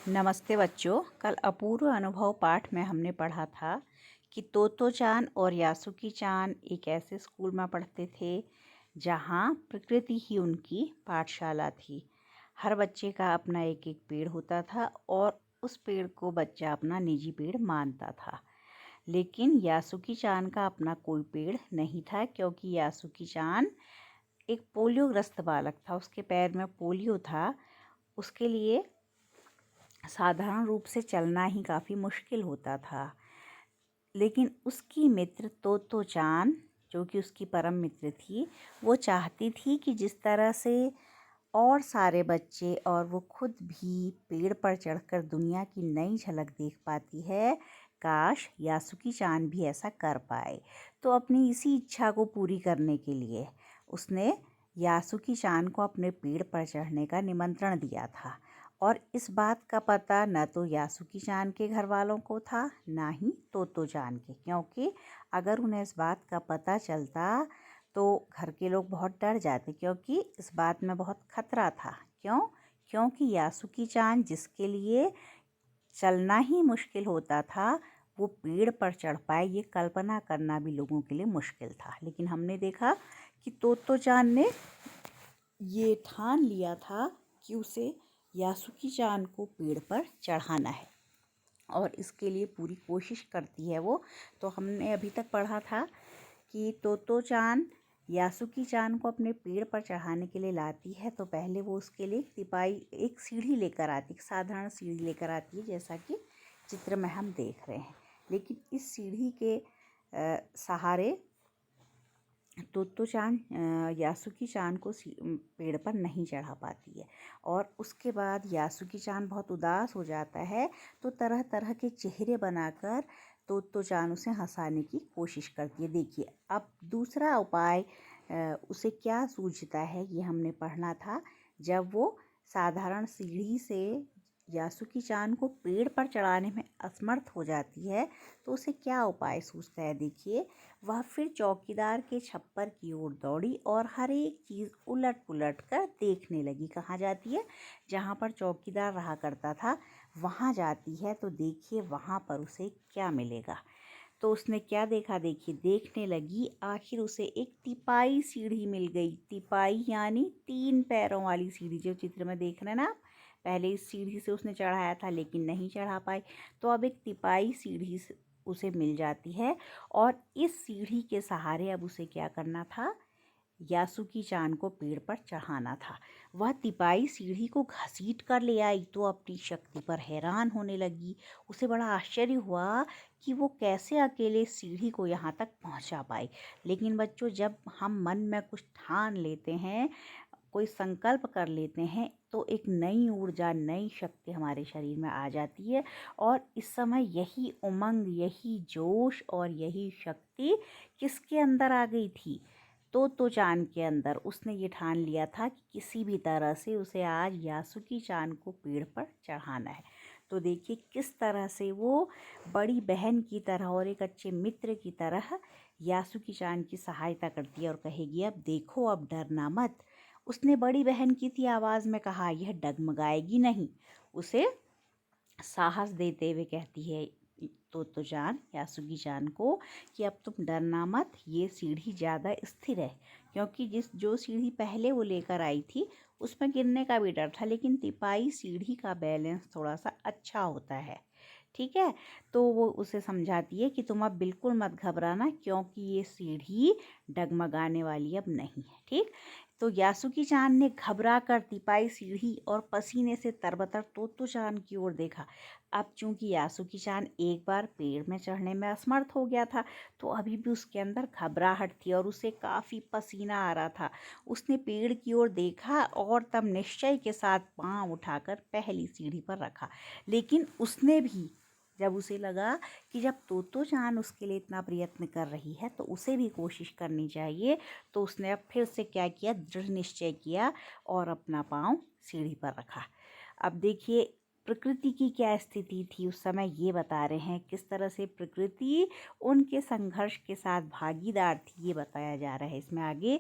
नमस्ते बच्चों। कल अपूर्व अनुभव पाठ में हमने पढ़ा था कि तोतो चान और यासुकी चान एक ऐसे स्कूल में पढ़ते थे जहाँ प्रकृति ही उनकी पाठशाला थी। हर बच्चे का अपना एक एक पेड़ होता था और उस पेड़ को बच्चा अपना निजी पेड़ मानता था। लेकिन यासुकी चान का अपना कोई पेड़ नहीं था, क्योंकि यासुकी चान एक पोलियोग्रस्त बालक था। उसके पैर में पोलियो था। उसके लिए साधारण रूप से चलना ही काफ़ी मुश्किल होता था। लेकिन उसकी मित्र तोतो चान, जो कि उसकी परम मित्र थी, वो चाहती थी कि जिस तरह से और सारे बच्चे और वो खुद भी पेड़ पर चढ़कर दुनिया की नई झलक देख पाती है, काश यासुकी चान भी ऐसा कर पाए। तो अपनी इसी इच्छा को पूरी करने के लिए उसने यासुकी चान को अपने पेड़ पर चढ़ने का निमंत्रण दिया था। और इस बात का पता न तो यासुकी चान के घर वालों को था, ना ही तोतो चान के, क्योंकि अगर उन्हें इस बात का पता चलता तो घर के लोग बहुत डर जाते, क्योंकि इस बात में बहुत खतरा था। क्योंकि यासुकी चान, जिसके लिए चलना ही मुश्किल होता था, वो पेड़ पर चढ़ पाए, ये कल्पना करना भी लोगों के लिए मुश्किल था। लेकिन हमने देखा कि तोतो चान ने ये ठान लिया था कि उसे यासुकी चान को पेड़ पर चढ़ाना है और इसके लिए पूरी कोशिश करती है वो। तो हमने अभी तक पढ़ा था कि तोतो चान यासुकी चान को अपने पेड़ पर चढ़ाने के लिए लाती है। तो पहले वो उसके लिए एक सीढ़ी लेकर आती, एक साधारण सीढ़ी लेकर आती है, जैसा कि चित्र में हम देख रहे हैं। लेकिन इस सीढ़ी के सहारे तोतो चान यासुकी चान को पेड़ पर नहीं चढ़ा पाती है। और उसके बाद यासुकी चान बहुत उदास हो जाता है, तो तरह तरह के चेहरे बनाकर तोतो चान उसे हंसाने की कोशिश करती है। देखिए, अब दूसरा उपाय उसे क्या सूझता है, ये हमने पढ़ना था। जब वो साधारण सीढ़ी से यासुकी चान को पेड़ पर चढ़ाने में असमर्थ हो जाती है, तो उसे क्या उपाय सूझता है। देखिए, वह फिर चौकीदार के छप्पर की ओर दौड़ी और हर एक चीज़ उलट पुलट कर देखने लगी। कहाँ जाती है? जहाँ पर चौकीदार रहा करता था, वहाँ जाती है। तो देखिए वहाँ पर उसे क्या मिलेगा। तो उसने क्या देखा, देखिए, देखने लगी, आखिर उसे एक तिपाई सीढ़ी मिल गई। तिपाई यानी 3 पैरों वाली सीढ़ी, जो चित्र में देख रहे हैं ना आप। पहले इस सीढ़ी से उसने चढ़ाया था लेकिन नहीं चढ़ा पाई, तो अब एक तिपाई सीढ़ी उसे मिल जाती है। और इस सीढ़ी के सहारे अब उसे क्या करना था, यासुकी चान को पेड़ पर चढ़ाना था। वह तिपाई सीढ़ी को घसीट कर ले आई तो अपनी शक्ति पर हैरान होने लगी। उसे बड़ा आश्चर्य हुआ कि वो कैसे अकेले सीढ़ी को यहाँ तक पहुँचा पाई। लेकिन बच्चों, जब हम मन में कुछ ठान लेते हैं, कोई संकल्प कर लेते हैं, तो एक नई ऊर्जा, नई शक्ति हमारे शरीर में आ जाती है। और इस समय यही उमंग, यही जोश और यही शक्ति किसके अंदर आ गई थी? तोतो चान के अंदर। उसने ये ठान लिया था कि किसी भी तरह से उसे आज यासुकी चान को पेड़ पर चढ़ाना है। तो देखिए किस तरह से वो बड़ी बहन की तरह और एक अच्छे मित्र की तरह यासुकी चान की सहायता करती है और कहेगी, अब देखो, अब डरना मत। उसने बड़ी बहन की थी आवाज़ में कहा, यह डगमगाएगी नहीं। उसे साहस देते हुए कहती है तोतो चान यासुकी चान को कि अब तुम डरना मत, ये सीढ़ी ज़्यादा स्थिर है। क्योंकि जो सीढ़ी पहले वो लेकर आई थी, उसमें गिरने का भी डर था, लेकिन तिपाई सीढ़ी का बैलेंस थोड़ा सा अच्छा होता है। ठीक है। तो वो उसे समझाती है कि तुम अब बिल्कुल मत घबराना, क्योंकि ये सीढ़ी डगमगाने वाली अब नहीं है। ठीक। तो यासुकी चान ने घबरा कर तिपाई सीढ़ी और पसीने से तरबतर तोतो चान की ओर देखा। अब चूंकि यासुकी चान एक बार पेड़ में चढ़ने में असमर्थ हो गया था, तो अभी भी उसके अंदर घबराहट थी और उसे काफ़ी पसीना आ रहा था। उसने पेड़ की ओर देखा और तब निश्चय के साथ पांव उठाकर पहली सीढ़ी पर रखा। लेकिन उसने भी, जब उसे लगा कि जब तोतो चान उसके लिए इतना प्रयत्न कर रही है तो उसे भी कोशिश करनी चाहिए, तो उसने अब फिर से क्या किया, दृढ़ निश्चय किया और अपना पाँव सीढ़ी पर रखा। अब देखिए प्रकृति की क्या स्थिति थी उस समय, ये बता रहे हैं किस तरह से प्रकृति उनके संघर्ष के साथ भागीदार थी, ये बताया जा रहा है इसमें आगे।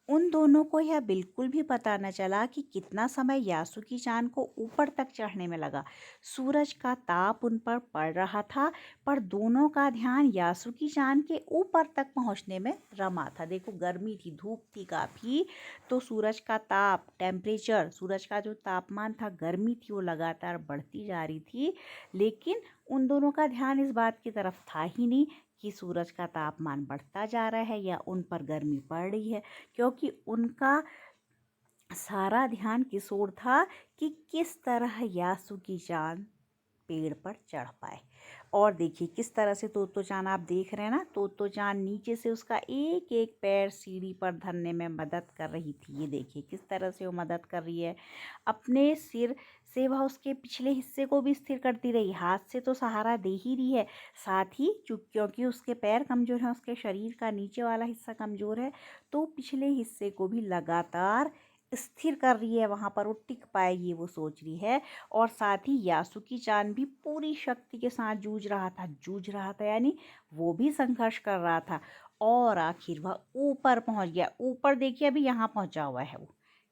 उन दोनों को यह बिल्कुल भी पता न चला कि कितना समय यासुकी चान को ऊपर तक चढ़ने में लगा। सूरज का ताप उन पर पड़ रहा था, पर दोनों का ध्यान यासुकी चान के ऊपर तक पहुंचने में रमा था। देखो, गर्मी थी, धूप थी काफ़ी, तो सूरज का ताप, टेम्परेचर, सूरज का जो तापमान था, गर्मी थी, वो लगातार बढ़ती जा रही थी। लेकिन उन दोनों का ध्यान इस बात की तरफ था ही नहीं कि सूरज का तापमान बढ़ता जा रहा है या उन पर गर्मी पड़ रही है, क्योंकि उनका सारा ध्यान किस ओर था कि किस तरह यासुकी चान पेड़ पर चढ़ पाए। और देखिए किस तरह से तोतो चान, आप देख रहे हैं ना, तोतो चान नीचे से उसका एक एक पैर सीढ़ी पर धरने में मदद कर रही थी। ये देखिए किस तरह से वो मदद कर रही है। अपने सिर से वह उसके पिछले हिस्से को भी स्थिर करती रही, हाथ से तो सहारा दे ही रही है, साथ ही क्योंकि उसके पैर कमज़ोर हैं, उसके शरीर का नीचे वाला हिस्सा कमज़ोर है, तो पिछले हिस्से को भी लगातार स्थिर कर रही है, वहाँ पर वो टिक पाएगी वो सोच रही है। और साथ ही यासुकी चान भी पूरी शक्ति के साथ जूझ रहा था, यानी वो भी संघर्ष कर रहा था। और आखिर वह ऊपर पहुंच गया। ऊपर देखिए अभी यहाँ पहुंचा हुआ है वो,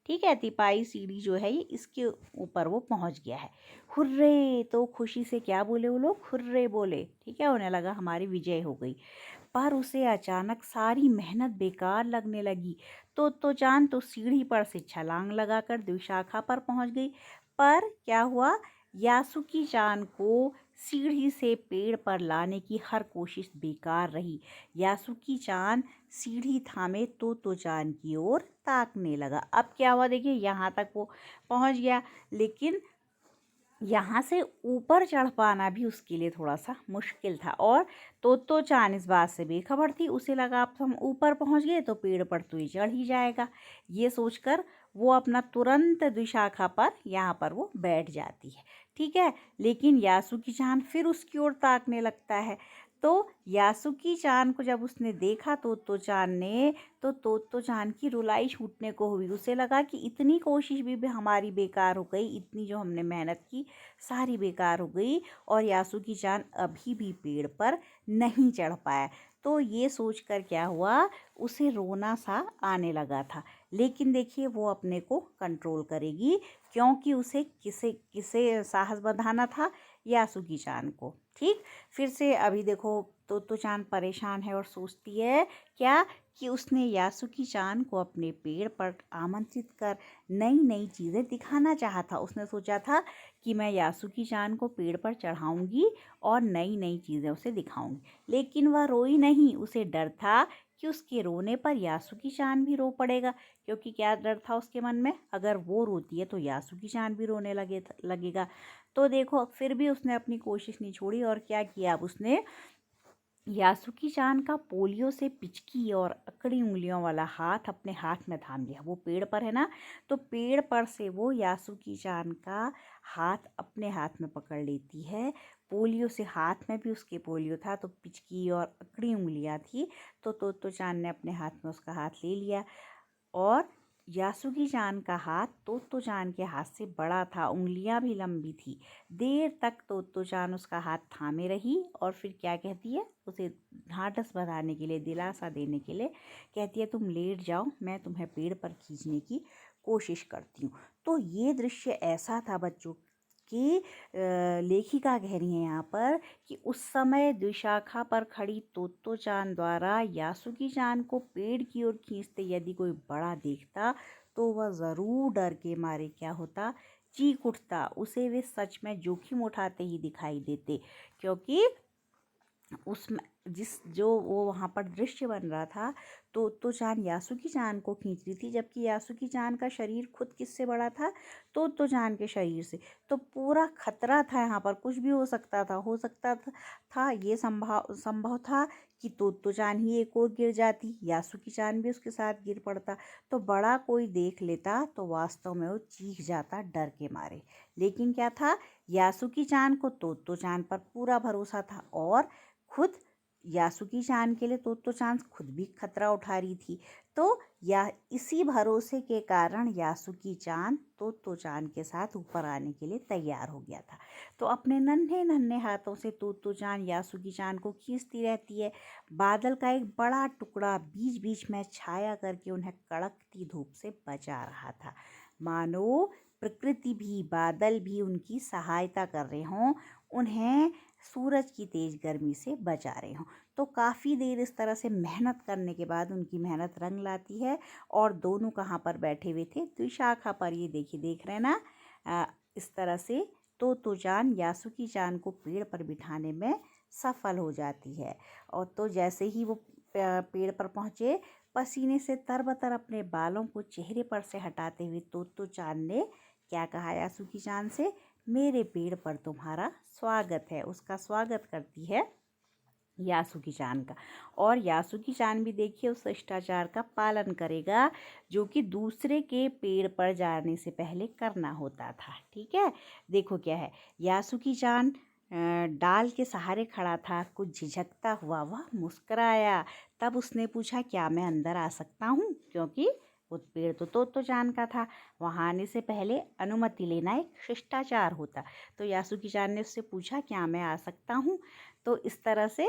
ठीक है, तिपाई सीढ़ी जो है ये इसके ऊपर वो पहुंच गया है। हुर्रे, तो खुशी से क्या बोले वो लोग, हुर्रे बोले, ठीक है, उन्हें लगा हमारी विजय हो गई। पर उसे अचानक सारी मेहनत बेकार लगने लगी। तो चान तो सीढ़ी पर से छलांग लगाकर द्विशाखा पर पहुंच गई। पर क्या हुआ, यासुकी चान को सीढ़ी से पेड़ पर लाने की हर कोशिश बेकार रही। यासुकी चान सीढ़ी थामे तो चान की ओर ताकने लगा। अब क्या हुआ, देखिए यहाँ तक वो पहुंच गया, लेकिन यहाँ से ऊपर चढ़ पाना भी उसके लिए थोड़ा सा मुश्किल था। और तो चान इस बात से बेखबर थी, उसे लगा अब हम ऊपर पहुँच गए तो पेड़ पर तो ये चढ़ ही जाएगा। ये सोचकर वो अपना तुरंत द्विशाखा पर यहाँ पर वो बैठ जाती है, ठीक है। लेकिन यासुकी चान फिर उसकी ओर ताकने लगता है। तो यासुकी चान को जब उसने देखा तो चान ने, तो चान की रुलाई छूटने को हुई। उसे लगा कि इतनी कोशिश भी हमारी बेकार हो गई, इतनी जो हमने मेहनत की सारी बेकार हो गई, और यासुकी चान अभी भी पेड़ पर नहीं चढ़ पाया। तो ये सोचकर क्या हुआ, उसे रोना सा आने लगा था। लेकिन देखिए वो अपने को कंट्रोल करेगी, क्योंकि उसे किसे किसे साहस बंधाना था, यासुकी चान को, ठीक। फिर से अभी देखो तो चान परेशान है और सोचती है क्या, कि उसने यासुकी चान को अपने पेड़ पर आमंत्रित कर नई नई चीज़ें दिखाना चाहा था। उसने सोचा था कि मैं यासुकी चान को पेड़ पर चढ़ाऊंगी और नई नई चीज़ें उसे दिखाऊंगी। लेकिन वह रोई नहीं, उसे डर था कि उसके रोने पर यासुकी चान भी रो पड़ेगा। क्योंकि क्या डर था उसके मन में, अगर वो रोती है तो यासुकी चान भी रोने लगेगा। तो देखो फिर भी उसने अपनी कोशिश नहीं छोड़ी, और क्या किया, अब उसने यासुकी चान का पोलियो से पिचकी और अकड़ी उंगलियों वाला हाथ अपने हाथ में थाम लिया। वो पेड़ पर है ना, तो पेड़ पर से वो यासुकी चान का हाथ अपने हाथ में पकड़ लेती है। पोलियो से हाथ में भी उसके पोलियो था, तो पिचकी और अकड़ी उंगलियां थी। तो चान ने अपने हाथ में उसका हाथ ले लिया, और यासुकी चान का हाथ तो चान के हाथ से बड़ा था, उंगलियां भी लंबी थी। देर तक तो चान उसका हाथ थामे रही, और फिर क्या कहती है, उसे ढांढस बंधाने के लिए, दिलासा देने के लिए कहती है, तुम लेट जाओ, मैं तुम्हें पेड़ पर खींचने की कोशिश करती हूँ। तो ये दृश्य ऐसा था बच्चों कि लेखिका कह रही है यहाँ पर कि उस समय द्विशाखा पर खड़ी तोतो चान द्वारा यासुकी चान को पेड़ की ओर खींचते यदि कोई बड़ा देखता तो वह ज़रूर डर के मारे क्या होता, चीख उठता। उसे वे सच में जोखिम उठाते ही दिखाई देते, क्योंकि उसमें जिस जो वो वहाँ पर दृश्य बन रहा था, तो चान यासुकी चान को खींच रही थी, जबकि यासुकी चान का शरीर खुद किससे बड़ा था, तो चान के शरीर से। तो पूरा खतरा था, यहाँ पर कुछ भी हो सकता था, ये संभव था कि तो चान ही एक और गिर जाती, यासुकी चान भी उसके साथ गिर पड़ता। तो बड़ा कोई देख लेता तो वास्तव में वो चीख जाता डर के मारे। लेकिन क्या था, यासुकी चान को तो चान पर पूरा भरोसा था, और खुद यासुकी चान के लिए तो चान खुद भी खतरा उठा रही थी। तो या इसी भरोसे के कारण यासुकी चान तोतो चान के साथ ऊपर आने के लिए तैयार हो गया था। तो अपने नन्हे नन्हे हाथों से तोतो चान यासुकी चान को खींचती रहती है। बादल का एक बड़ा टुकड़ा बीच बीच में छाया करके उन्हें कड़कती धूप से बचा रहा था, मानो प्रकृति भी बादल भी उनकी सहायता कर रहे हों, उन्हें सूरज की तेज गर्मी से बचा रहे हों। तो काफ़ी देर इस तरह से मेहनत करने के बाद उनकी मेहनत रंग लाती है और दोनों कहाँ पर बैठे हुए थे, द्विशाखा पर। ये देखिए, देख रहे हैं ना, इस तरह से तोतो चान यासुकी चान को पेड़ पर बिठाने में सफल हो जाती है। और तो जैसे ही वो पेड़ पर पहुँचे, पसीने से तरबतर अपने बालों को चेहरे पर से हटाते हुए तोतो चान ने क्या कहा यासुकी चान से, मेरे पेड़ पर तुम्हारा स्वागत है। उसका स्वागत करती है यासुकी चान का। और यासुकी चान भी देखिए उस शिष्टाचार का पालन करेगा जो कि दूसरे के पेड़ पर जाने से पहले करना होता था। ठीक है, देखो क्या है, यासुकी चान डाल के सहारे खड़ा था, कुछ झिझकता हुआ वह मुस्कुराया। तब उसने पूछा, क्या मैं अंदर आ सकता हूँ? क्योंकि वो पेड़ तो तोतो चान का था, वहाँ आने से पहले अनुमति लेना एक शिष्टाचार होता। तो यासुकी चान ने उससे पूछा, क्या मैं आ सकता हूँ? तो इस तरह से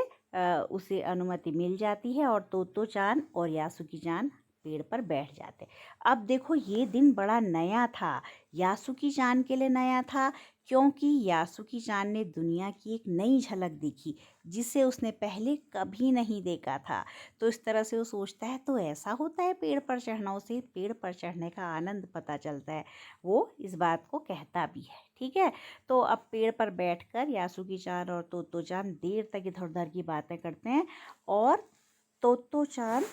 उसे अनुमति मिल जाती है और तोतो चान और यासुकी चान पेड़ पर बैठ जाते। अब देखो, ये दिन बड़ा नया था, यासुकी चान के लिए नया था, क्योंकि यासुकी चान ने दुनिया की एक नई झलक देखी जिसे उसने पहले कभी नहीं देखा था। तो इस तरह से वो सोचता है, तो ऐसा होता है पेड़ पर चढ़ना, उसे पेड़ पर चढ़ने का आनंद पता चलता है। वो इस बात को कहता भी है। ठीक है, तो अब पेड़ पर बैठकर यासुकी चान और तोतो चान देर तक इधर उधर की बातें करते हैं। और तोतो चान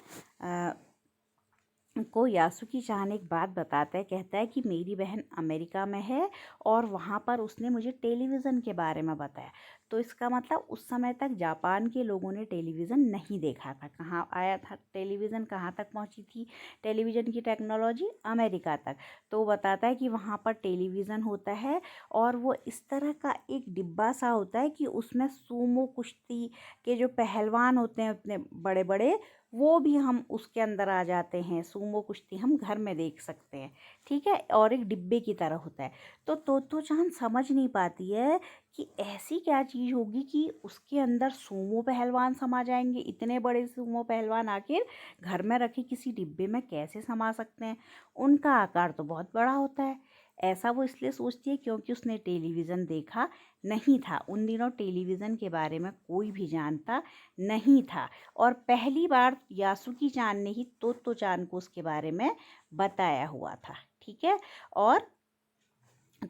को यासुकी चान एक बात बताता है, कहता है कि मेरी बहन अमेरिका में है और वहाँ पर उसने मुझे टेलीविज़न के बारे में बताया। तो इसका मतलब उस समय तक जापान के लोगों ने टेलीविज़न नहीं देखा था। कहाँ आया था टेलीविज़न, कहाँ तक पहुँची थी टेलीविज़न की टेक्नोलॉजी? अमेरिका तक। तो वो बताता है कि वहाँ पर टेलीविज़न होता है और वो इस तरह का एक डिब्बा सा होता है कि उसमें सूमो कुश्ती के जो पहलवान होते हैं उतने बड़े बड़े, वो भी हम उसके अंदर आ जाते हैं। सूमो कुश्ती हम घर में देख सकते हैं। ठीक है, और एक डिब्बे की तरह होता है। तो तोतो चान समझ नहीं पाती है कि ऐसी क्या चीज़ होगी कि उसके अंदर सूमो पहलवान समा जाएंगे। इतने बड़े सूमो पहलवान आखिर घर में रखे किसी डिब्बे में कैसे समा सकते हैं? उनका आकार तो बहुत बड़ा होता है। ऐसा वो इसलिए सोचती है क्योंकि उसने टेलीविज़न देखा नहीं था। उन दिनों टेलीविज़न के बारे में कोई भी जानता नहीं था और पहली बार यासुकी चान ने ही तोतो चान को उसके बारे में बताया हुआ था। ठीक है, और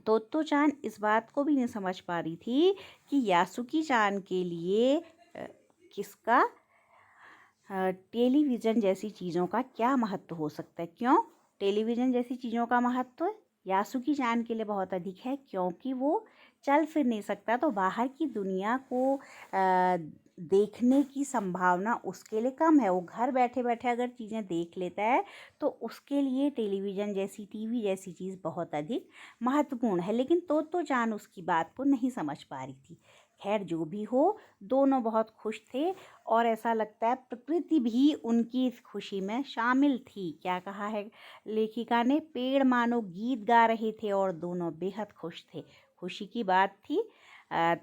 तोतो चान इस बात को भी नहीं समझ पा रही थी कि यासुकी चान के लिए किसका टेलीविज़न जैसी चीज़ों का क्या महत्व हो सकता है। क्यों टेलीविज़न जैसी चीज़ों का महत्व यासुकी चान के लिए बहुत अधिक है? क्योंकि वो चल फिर नहीं सकता, तो बाहर की दुनिया को देखने की संभावना उसके लिए कम है। वो घर बैठे बैठे अगर चीज़ें देख लेता है तो उसके लिए टेलीविज़न जैसी, टीवी जैसी चीज़ बहुत अधिक महत्वपूर्ण है। लेकिन तोतो चान उसकी बात को नहीं समझ पा रही थी। खैर, जो भी हो, दोनों बहुत खुश थे और ऐसा लगता है प्रकृति भी उनकी इस खुशी में शामिल थी। क्या कहा है लेखिका ने, पेड़ मानो गीत गा रहे थे और दोनों बेहद खुश थे। खुशी की बात थी।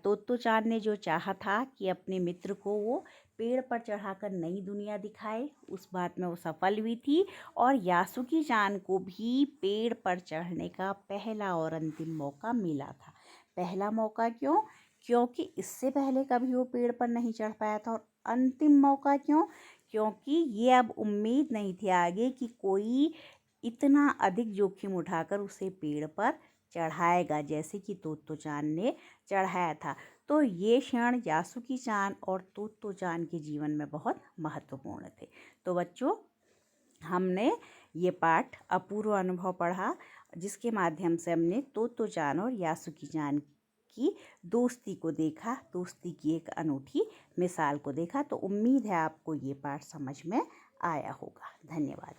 तोतो चान ने जो चाहा था कि अपने मित्र को वो पेड़ पर चढ़ाकर नई दुनिया दिखाए, उस बात में वो सफल हुई थी। और यासुकी चान को भी पेड़ पर चढ़ने का पहला और अंतिम मौका मिला था। पहला मौका क्यों? क्योंकि इससे पहले कभी वो पेड़ पर नहीं चढ़ पाया था। और अंतिम मौका क्यों? क्योंकि ये अब उम्मीद नहीं थी आगे कि कोई इतना अधिक जोखिम उठाकर उसे पेड़ पर चढ़ाएगा जैसे कि तोतो चान ने चढ़ाया था। तो ये क्षण यासुकी चान और तोतो चान के जीवन में बहुत महत्वपूर्ण थे। तो बच्चों, हमने ये पाठ अपूर्व अनुभव पढ़ा जिसके माध्यम से हमने तोतो चान और यासुकी चान की दोस्ती को देखा, दोस्ती की एक अनूठी मिसाल को देखा। तो उम्मीद है आपको ये पाठ समझ में आया होगा। धन्यवाद।